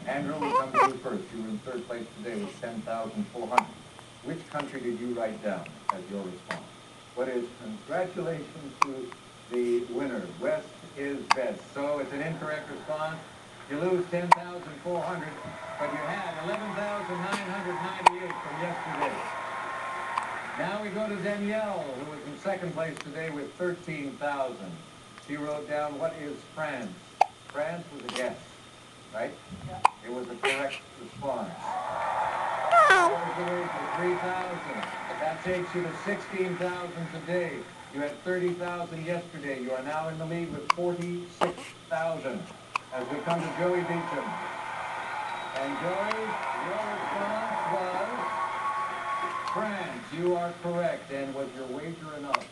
Andrew, we come to you first. You were in third place today with 10,400. Which country did you write down as your response? What is congratulations to the winner? West is best. So it's an incorrect response. You lose 10,400, but you had 11,998 from yesterday. Now we go to Danielle, who was in second place today with 13,000. She wrote down, what is France? France was a guess, right? Yeah. It was a correct response. Away for 3,000. That takes you to 16,000 today. You had 30,000 yesterday. You are now in the lead with 46,000. As we come to Joey Beecham. And Joey, your response was France. You are correct. And was your wager enough?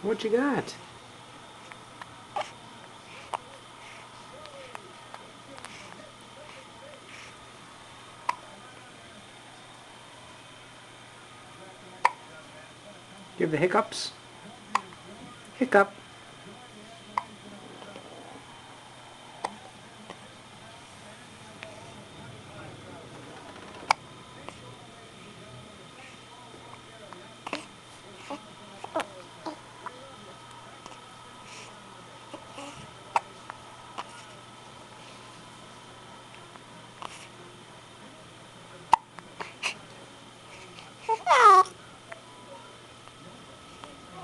What you got? Give the hiccups. Hiccup.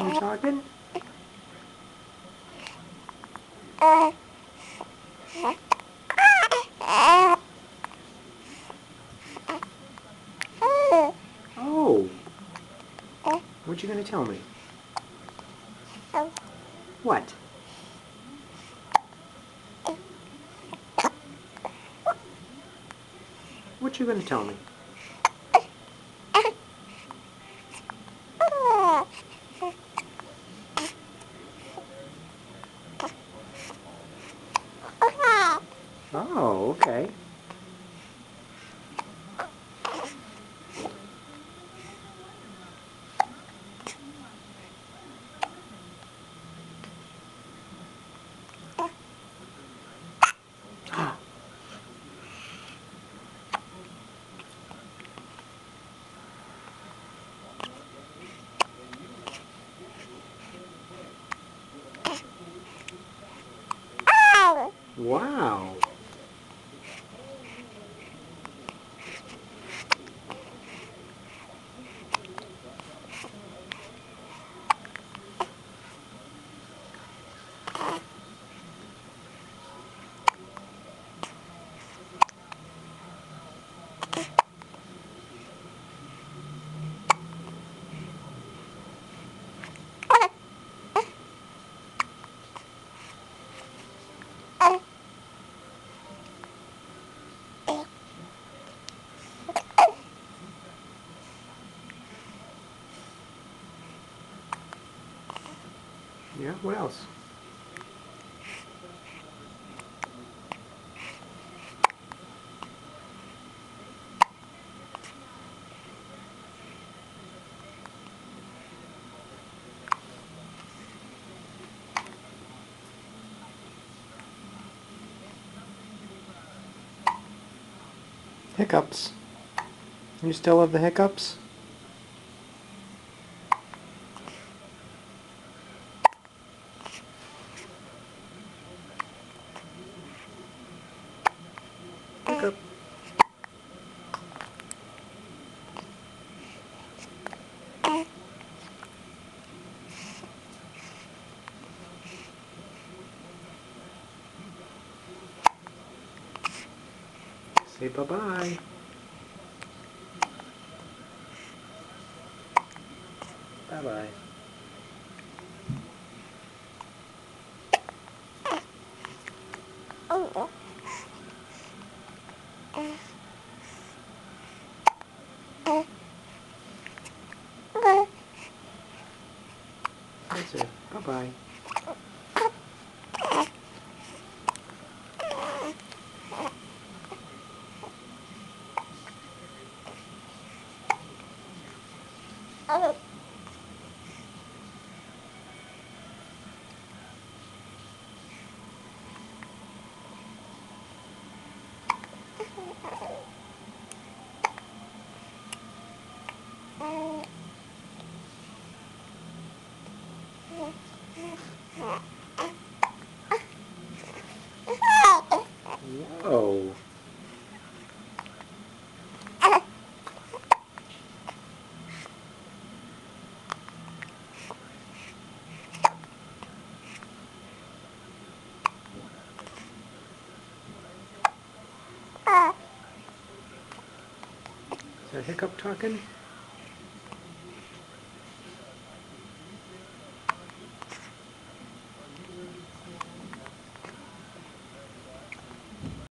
You talking? Oh. What you gonna tell me? What? What you gonna tell me? Oh, okay. Wow. Yeah, what else? Hiccups. You still have the hiccups? Hiccup. Say bye-bye. Bye-bye. That's it. Bye-bye. Whoa. Is that Hiccup talking?